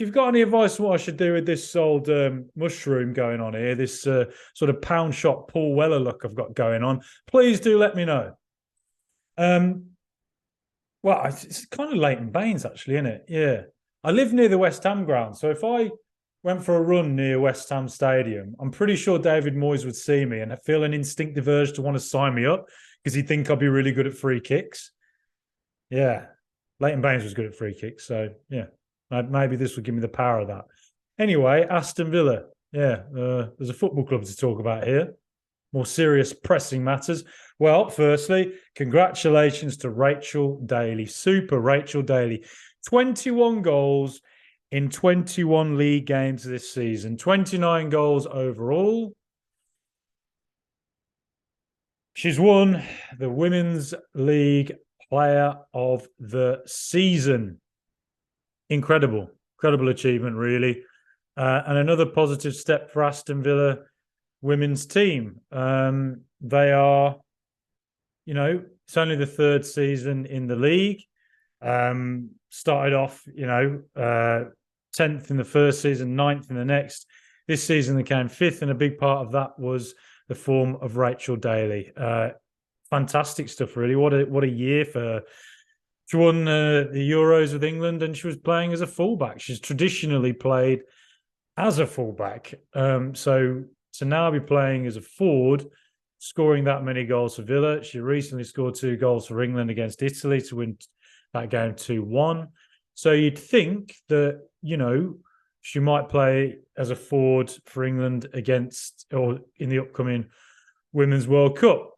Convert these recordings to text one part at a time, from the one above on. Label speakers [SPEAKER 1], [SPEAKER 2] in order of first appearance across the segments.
[SPEAKER 1] if you've got any advice on what I should do with this old mushroom going on here, this sort of pound shot Paul Weller look I've got going on, please do let me know. Well, it's kind of Leighton Baines, actually, isn't it? Yeah. I live near the West Ham ground, so if I went for a run near West Ham Stadium, I'm pretty sure David Moyes would see me and I feel an instinctive urge to want to sign me up because he'd think I'd be really good at free kicks. Yeah. Leighton Baines was good at free kicks, so yeah. Maybe this would give me the power of that. Anyway, Aston Villa. Yeah, there's a football club to talk about here. More serious pressing matters. Well, firstly, congratulations to Rachel Daly. Super Rachel Daly. 21 goals in 21 league games this season. 29 goals overall. She's won the Women's League Player of the Season. Incredible achievement, really. And another positive step for Aston Villa women's team. They are, it's only the third season in the league. Started off, 10th in the first season, 9th in the next. This season they came 5th, and a big part of that was the form of Rachel Daly. Fantastic stuff, really. What a year for her. She won the Euros with England, and she was playing as a fullback. She's traditionally played as a fullback. So to now be playing as a forward, scoring that many goals for Villa. She recently scored 2 goals for England against Italy to win that game 2-1. So you'd think that, she might play as a forward for England or in the upcoming Women's World Cup.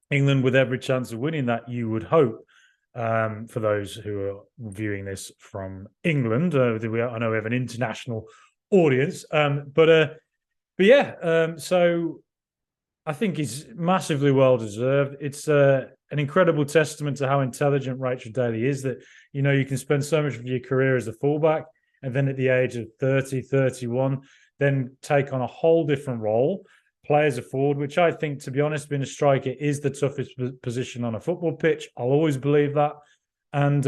[SPEAKER 1] England with every chance of winning that, you would hope. For those who are viewing this from England, I know we have an international audience, but yeah. So I think it's massively well deserved. It's an incredible testament to how intelligent Rachel Daly is. That you can spend so much of your career as a fullback, and then at the age of 30, 31, then take on a whole different role. Play as a forward, which I think, to be honest, being a striker is the toughest position on a football pitch. I'll always believe that. And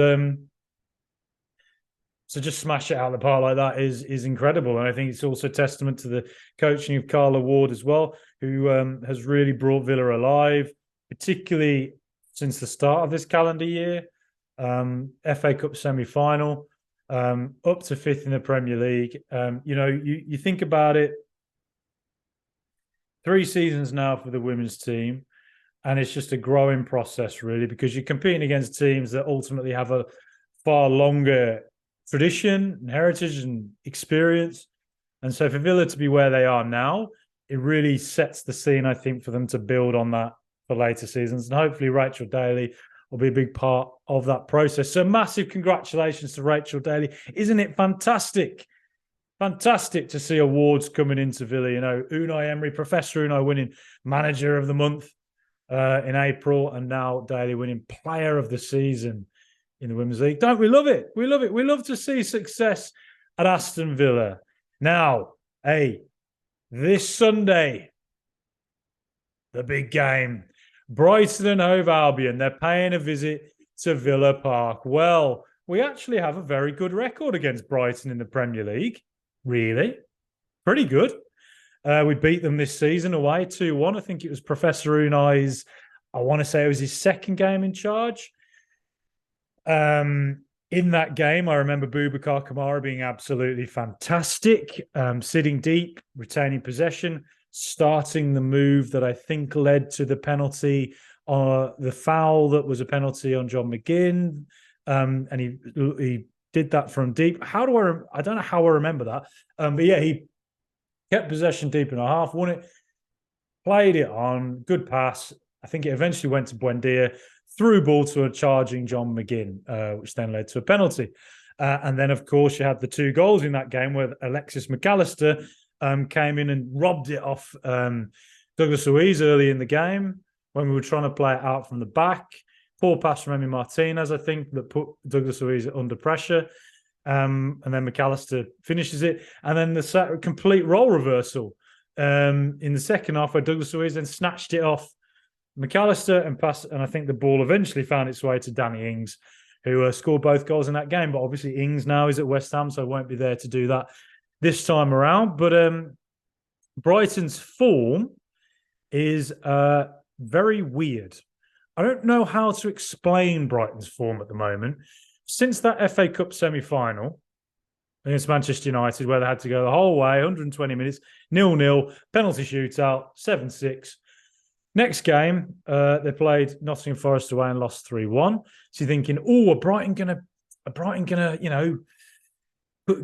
[SPEAKER 1] so just smash it out of the park like that is incredible. And I think it's also testament to the coaching of Carla Ward as well, who has really brought Villa alive, particularly since the start of this calendar year. FA Cup semi-final, up to 5th in the Premier League. You think about it, 3 seasons now for the women's team, and it's just a growing process, really, because you're competing against teams that ultimately have a far longer tradition and heritage and experience. And so for Villa to be where they are now, it really sets the scene, I think, for them to build on that for later seasons. And hopefully Rachel Daly will be a big part of that process. So massive congratulations to Rachel Daly. Isn't it fantastic? Fantastic to see awards coming into Villa. Unai Emery, Professor Unai winning Manager of the Month in April, and now Daly winning Player of the Season in the Women's League. Don't we love it? We love it. We love to see success at Aston Villa. Now, this Sunday, the big game. Brighton and Hove Albion, they're paying a visit to Villa Park. Well, we actually have a very good record against Brighton in the Premier League. Really? Pretty good. We beat them this season away 2-1. I think it was Professor Unai's, I want to say it was his second game in charge. In that game, I remember Boubacar Kamara being absolutely fantastic, sitting deep, retaining possession, starting the move that I think led to the penalty, the foul that was a penalty on John McGinn. And he did that from deep. I don't know how I remember that. But yeah, he kept possession deep in a half, won it, played it on, good pass. I think it eventually went to Buendia, through ball to a charging John McGinn, which then led to a penalty. And then, of course, you had the 2 goals in that game where Alexis McAllister came in and robbed it off Douglas Luiz early in the game when we were trying to play it out from the back. Poor pass from Emi Martinez, I think, that put Douglas Luiz under pressure. And then McAllister finishes it. And then the complete role reversal in the second half where Douglas Luiz then snatched it off McAllister and passed. And I think the ball eventually found its way to Danny Ings, who scored both goals in that game. But obviously Ings now is at West Ham, so won't be there to do that this time around. But Brighton's form is very weird. I don't know how to explain Brighton's form at the moment. Since that FA Cup semi-final against Manchester United, where they had to go the whole way, 120 minutes, 0-0, penalty shootout, 7-6. Next game, they played Nottingham Forest away and lost 3-1. So you're thinking, are Brighton gonna,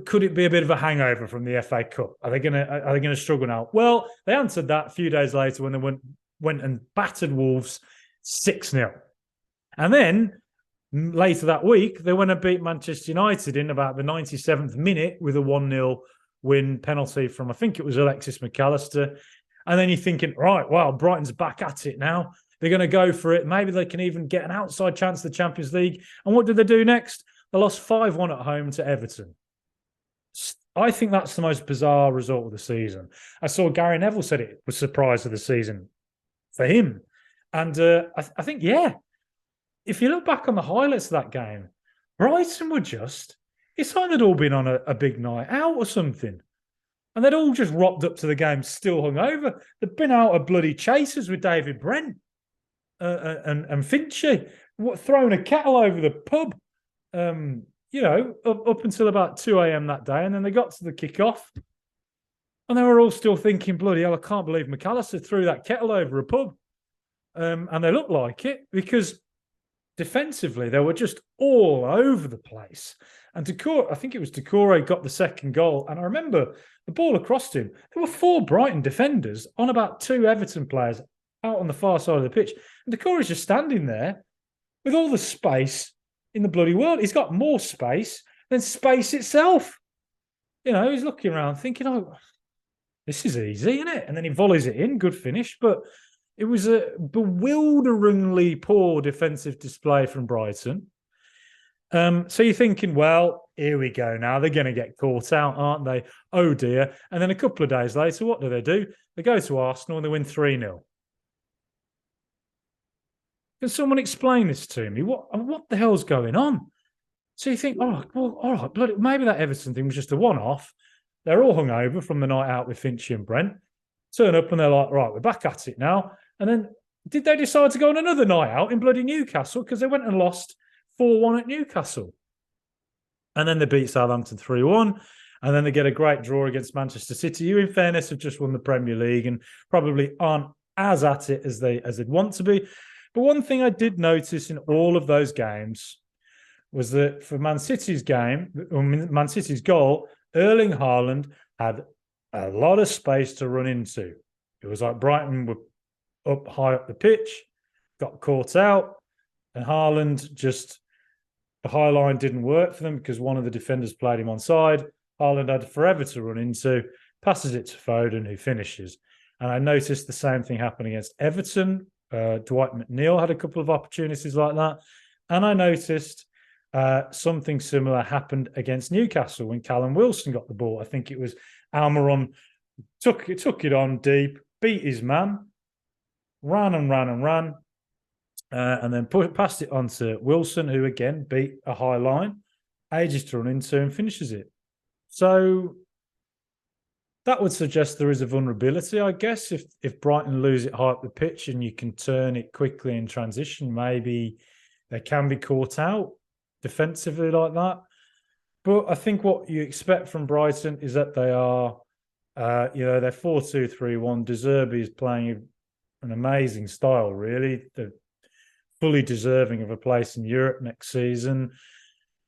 [SPEAKER 1] could it be a bit of a hangover from the FA Cup? Are they gonna struggle now? Well, they answered that a few days later when they went and battered Wolves 6-0. And then later that week, they went and beat Manchester United in about the 97th minute with a 1-0 win penalty from, I think it was Alexis McAllister. And then you're thinking, right, well, Brighton's back at it now. They're going to go for it. Maybe they can even get an outside chance of the Champions League. And what did they do next? They lost 5-1 at home to Everton. I think that's the most bizarre result of the season. I saw Gary Neville said it was surprise of the season for him. And I think, yeah, if you look back on the highlights of that game, Brighton were it's like they'd all been on a big night out or something. And they'd all just rocked up to the game still hungover. They'd been out of bloody chasers with David Brent and Finchy, throwing a kettle over the pub, up until about 2 a.m. that day. And then they got to the kick-off. And they were all still thinking, bloody hell, I can't believe McAllister threw that kettle over a pub. And they looked like it because defensively, they were just all over the place. And I think it was Doucouré got the second goal. And I remember the ball across him. There were 4 Brighton defenders on about 2 Everton players out on the far side of the pitch. And Doucouré's just standing there with all the space in the bloody world. He's got more space than space itself. He's looking around thinking, oh, this is easy, isn't it? And then he volleys it in. Good finish. But it was a bewilderingly poor defensive display from Brighton. So you're thinking, well, here we go now. They're going to get caught out, aren't they? Oh, dear. And then a couple of days later, what do? They go to Arsenal and they win 3-0. Can someone explain this to me? What the hell's going on? So you think, oh, well, all right, bloody, maybe that Everton thing was just a one-off. They're all hungover from the night out with Finchy and Brent. Turn up and they're like, right, we're back at it now. And then did they decide to go on another night out in bloody Newcastle? Because they went and lost 4-1 at Newcastle. And then they beat Southampton 3-1. And then they get a great draw against Manchester City, who, in fairness, have just won the Premier League and probably aren't as at it as they'd want to be. But one thing I did notice in all of those games was that for Man City's goal, Erling Haaland had a lot of space to run into. It was like Brighton were up high up the pitch, got caught out, and Haaland the high line didn't work for them because one of the defenders played him onside. Haaland had forever to run into, passes it to Foden, who finishes. And I noticed the same thing happen against Everton. Dwight McNeil had a couple of opportunities like that. And I noticed something similar happened against Newcastle when Callum Wilson got the ball. I think it was Almiron took it on deep, beat his man, ran, and then passed it on to Wilson, who again beat a high line, ages to run into and finishes it. So that would suggest there is a vulnerability, I guess. If Brighton lose it high up the pitch and you can turn it quickly in transition, maybe they can be caught out defensively like that. But I think what you expect from Brighton is that they are, they're 4-2-3-1. De Zerbi is playing an amazing style, really. They're fully deserving of a place in Europe next season.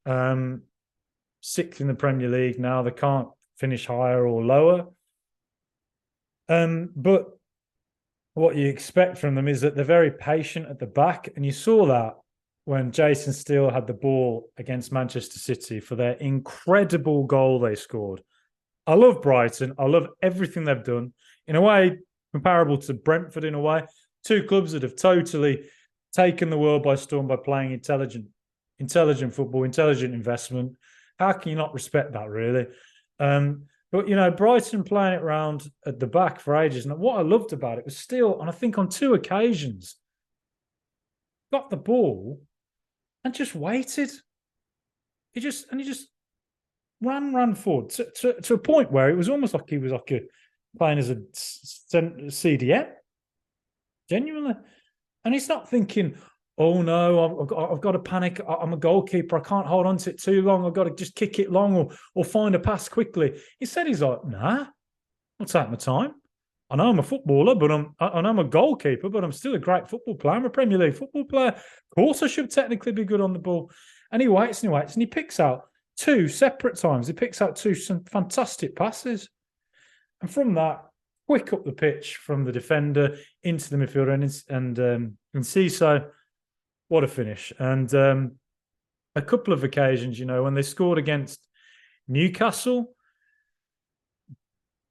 [SPEAKER 1] 6th in the Premier League now. They can't finish higher or lower. But what you expect from them is that they're very patient at the back. And you saw that when Jason Steele had the ball against Manchester City for their incredible goal they scored. I love Brighton. I love everything they've done. In a way, comparable to Brentford in a way. 2 clubs that have totally taken the world by storm by playing intelligent football, intelligent investment. How can you not respect that, really? But, Brighton playing it round at the back for ages. And what I loved about it was Steele, and I think on 2 occasions, got the ball and just waited. He just ran forward to a point where it was almost like he was like playing as a CDM, genuinely. And he's not thinking, oh no, I've got to panic. I'm a goalkeeper. I can't hold on to it too long. I've got to just kick it long or find a pass quickly. He said he's like, nah, I'll take my time. I know I'm a footballer, but I know I'm a goalkeeper, but I'm still a great football player. I'm a Premier League football player. Of course, I should technically be good on the ball. And he waits and he waits, and he picks out two separate times. He picks out some fantastic passes. And from that, quick up the pitch from the defender into the midfielder and Ciso, what a finish. And a couple of occasions, when they scored against Newcastle,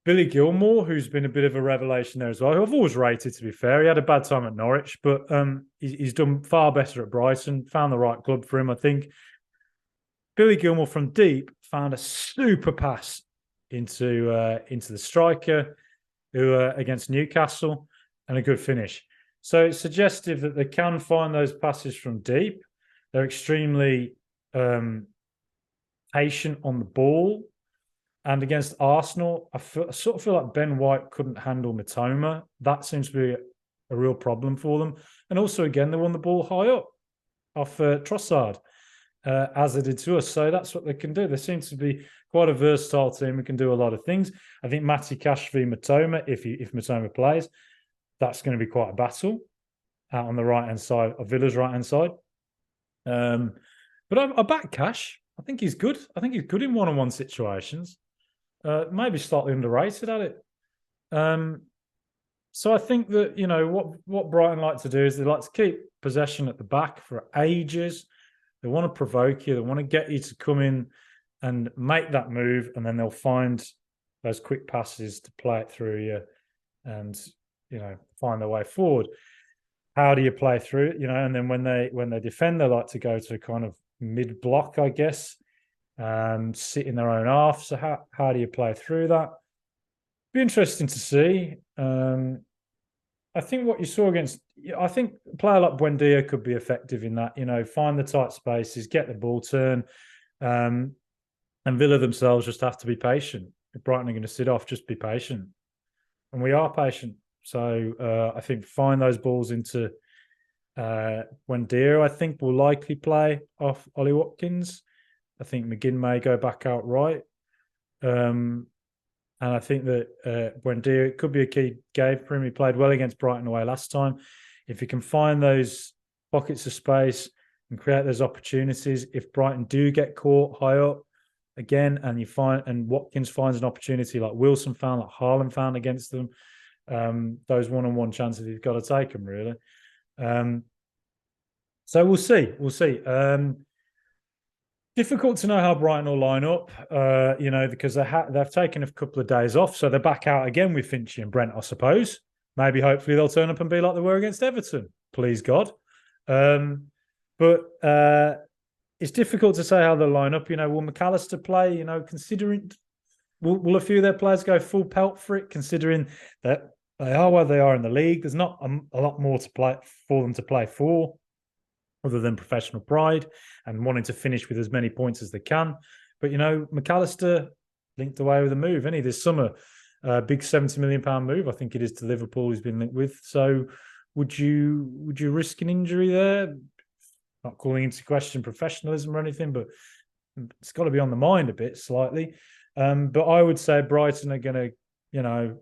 [SPEAKER 1] Billy Gilmour, who's been a bit of a revelation there as well, who I've always rated, to be fair. He had a bad time at Norwich, but he's done far better at Brighton, found the right club for him, I think. Billy Gilmour from deep found a super pass into the striker who against Newcastle, and a good finish. So it's suggestive that they can find those passes from deep. They're extremely patient on the ball. And against Arsenal, I sort of feel like Ben White couldn't handle Mitoma. That seems to be a real problem for them. And also, again, they won the ball high up off Trossard, as they did to us. So that's what they can do. They seem to be quite a versatile team who can do a lot of things. I think Matty Cash v Mitoma, if Mitoma plays, that's going to be quite a battle out on the right-hand side of Villa's right-hand side. But I back Cash. I think he's good. I think he's good in one-on-one situations. Maybe slightly underrated at it. So I think that, what Brighton like to do is they like to keep possession at the back for ages. They want to provoke you. They want to get you to come in and make that move, and then they'll find those quick passes to play it through you and, find their way forward. How do you play through it? And then when they defend, they like to go to kind of mid-block, I guess, sit in their own half. So how do you play through that? Be interesting to see. I think what you saw I think a player like Buendia could be effective in that, find the tight spaces, get the ball turn, and Villa themselves just have to be patient. If Brighton are going to sit off, just be patient. And we are patient. So I think find those balls into Buendia, I think, will likely play off Ollie Watkins. I think McGinn may go back out right. And I think that Buendia could be a key game for him. He played well against Brighton away last time. If he can find those pockets of space and create those opportunities, if Brighton do get caught high up again, and Watkins finds an opportunity like Wilson found, like Haaland found against them, those one-on-one chances, he's got to take them, really. So we'll see. Difficult to know how Brighton will line up, because they've taken a couple of days off, so they're back out again with Finchy and Brent, I suppose. Maybe, hopefully, they'll turn up and be like they were against Everton. Please God. But it's difficult to say how they'll line up. Will McAllister play? Considering will a few of their players go full pelt for it? Considering that they are where they are in the league, there's not a lot more to play for them to play for, other than professional pride and wanting to finish with as many points as they can. But, McAllister linked away with a move, isn't he, this summer? Big £70 million move, I think it is, to Liverpool he's been linked with. So would you risk an injury there? Not calling into question professionalism or anything, but it's got to be on the mind a bit, slightly. But I would say Brighton are going to,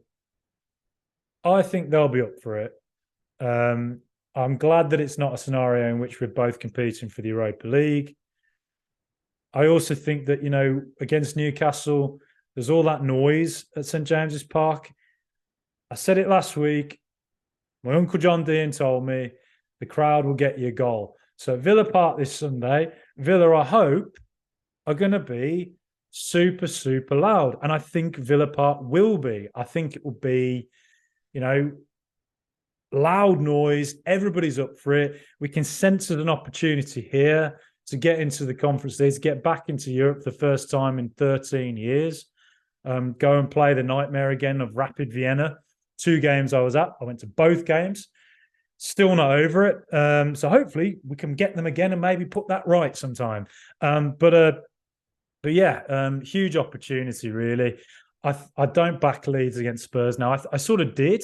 [SPEAKER 1] I think they'll be up for it. I'm glad that it's not a scenario in which we're both competing for the Europa League. I also think that, against Newcastle, there's all that noise at St James's Park. I said it last week. My Uncle John Dean told me the crowd will get you a goal. So Villa Park this Sunday, Villa, I hope, are going to be super, super loud. And I think Villa Park will be. I think it will be, loud noise. Everybody's up for it. We can sense there's an opportunity here to get into the Conference League, to get back into Europe for the first time in 13 years. Go and play the nightmare again of Rapid Vienna. 2 games I was at. I went to both games. Still not over it. So hopefully we can get them again and maybe put that right sometime. But yeah, huge opportunity really. I don't back Leeds against Spurs now. I sort of did.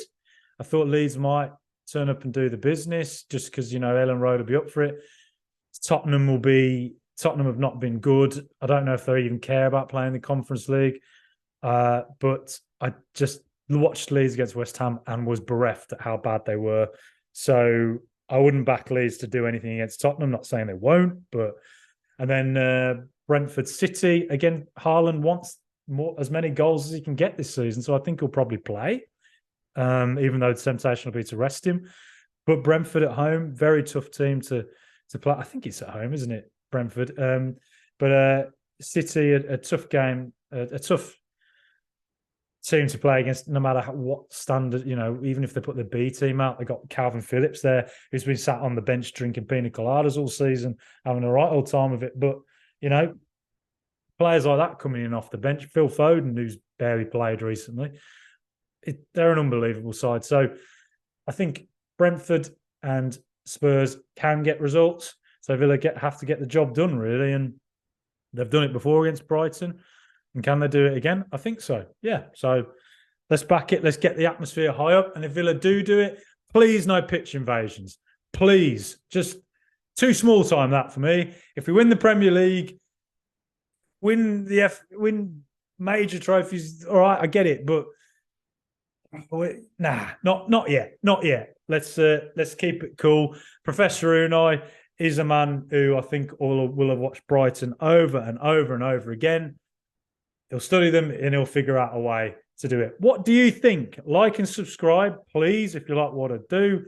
[SPEAKER 1] I thought Leeds might turn up and do the business just because Ellen Road will be up for it. Tottenham have not been good. I don't know if they even care about playing the Conference League. But I just watched Leeds against West Ham and was bereft at how bad they were. So I wouldn't back Leeds to do anything against Tottenham. I'm not saying they won't, but and then Brentford City again. Haaland wants as many goals as he can get this season, so I think he'll probably play. Even though the temptation will be to rest him. But Brentford at home, very tough team to play. I think it's at home, isn't it, Brentford? But City, a tough game, a tough team to play against, no matter what standard, even if they put the B team out. They got Calvin Phillips there, who's been sat on the bench drinking pina coladas all season, having a right old time of it. But, players like that coming in off the bench, Phil Foden, who's barely played recently, they're an unbelievable side. So I think Brentford and Spurs can get results. So Villa have to get the job done, really. And they've done it before against Brighton. And can they do it again? I think so. Yeah. So let's back it. Let's get the atmosphere high up. And if Villa do it, please no pitch invasions. Please. Just too small time that for me. If we win the Premier League, win major trophies, all right, I get it. But nah, not yet. Not yet. Let's keep it cool. Professor Unai is a man who I think all will have watched Brighton over and over and over again. He'll study them and he'll figure out a way to do it. What do you think? Like and subscribe, please, if you like what I do.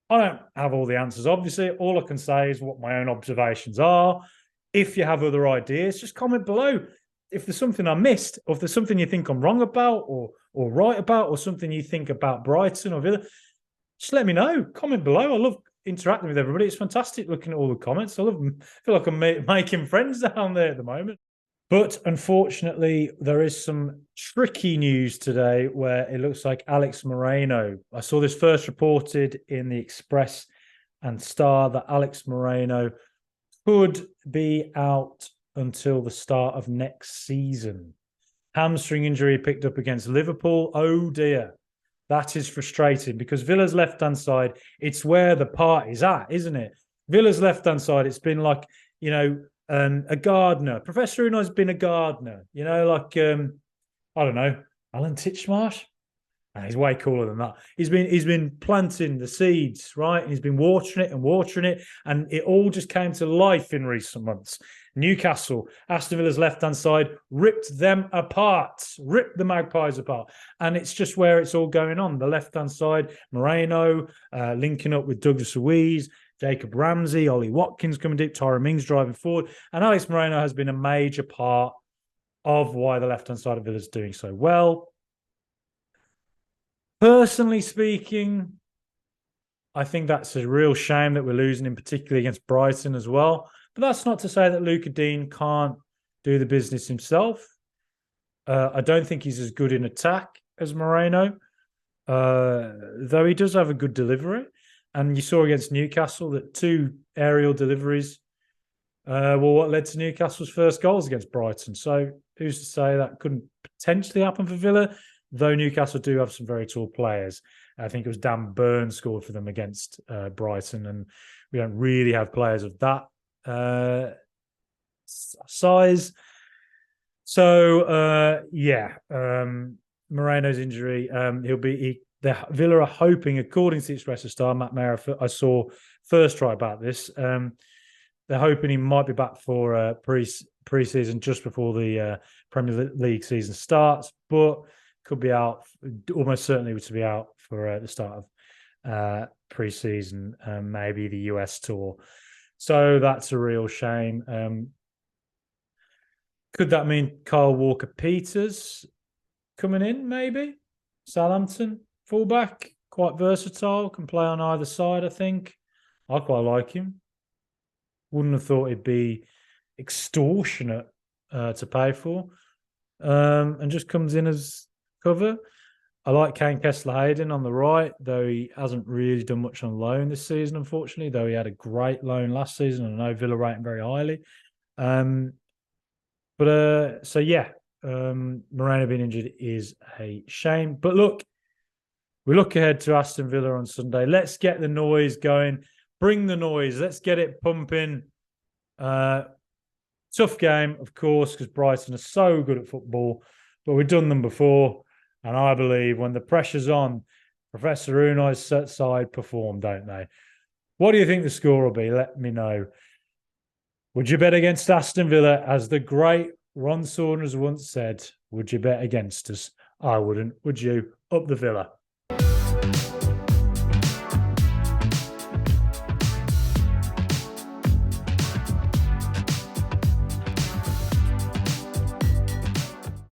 [SPEAKER 1] I don't have all the answers, obviously. All I can say is what my own observations are. If you have other ideas, just comment below. If there's something I missed, or if there's something you think I'm wrong about or right about, or something you think about Brighton or Villa, just let me know. Comment below. I love interacting with everybody. It's fantastic looking at all the comments. I feel like I'm making friends down there at the moment. But unfortunately, there is some tricky news today where it looks like Alex Moreno. I saw this first reported in the Express and Star that Alex Moreno could be out until the start of next season. Hamstring injury picked up against Liverpool. Oh dear. That is frustrating because Villa's left-hand side, it's where the party's at, isn't it? Villa's left-hand side, it's been like, a gardener. Professor Unai's been a gardener, I don't know, Alan Titchmarsh. He's way cooler than that. He's been planting the seeds, right? And he's been watering it, and it all just came to life in recent months. Newcastle, Aston Villa's left-hand side, ripped them apart, ripped the Magpies apart. And it's just where it's all going on. The left-hand side, Moreno linking up with Douglas Luiz, Jacob Ramsey, Ollie Watkins coming deep, Tyrone Mings driving forward. And Alex Moreno has been a major part of why the left-hand side of Villa is doing so well. Personally speaking, I think that's a real shame that we're losing him, particularly against Brighton as well. But that's not to say that Luca Dean can't do the business himself. I don't think he's as good in attack as Moreno, though he does have a good delivery. And you saw against Newcastle that 2 aerial deliveries were what led to Newcastle's first goals against Brighton. So who's to say that couldn't potentially happen for Villa? Though Newcastle do have some very tall players. I think it was Dan Burn scored for them against Brighton, and we don't really have players of that size. So, Moreno's injury, Villa are hoping, according to the Express Star, Matt Mayer, I saw first try about this. They're hoping he might be back for pre-season just before the Premier League season starts, but could be out, almost certainly to be out for the start of pre-season, maybe the US tour. So that's a real shame. Could that mean Kyle Walker-Peters coming in, maybe? Southampton, fullback, quite versatile, can play on either side, I think. I quite like him. Wouldn't have thought it'd be extortionate to pay for. And just comes in as cover. I like Kane Kessler-Hayden on the right, though he hasn't really done much on loan this season, unfortunately, though he had a great loan last season, and I know Villa rate him very highly. Moreno being injured is a shame. But look, we look ahead to Aston Villa on Sunday. Let's get the noise going. Bring the noise. Let's get it pumping. Tough game, of course, because Brighton are so good at football, but we've done them before. And I believe when the pressure's on, Professor Unai's side perform, don't they? What do you think the score will be? Let me know. Would you bet against Aston Villa? As the great Ron Saunders once said, would you bet against us? I wouldn't. Would you? Up the Villa.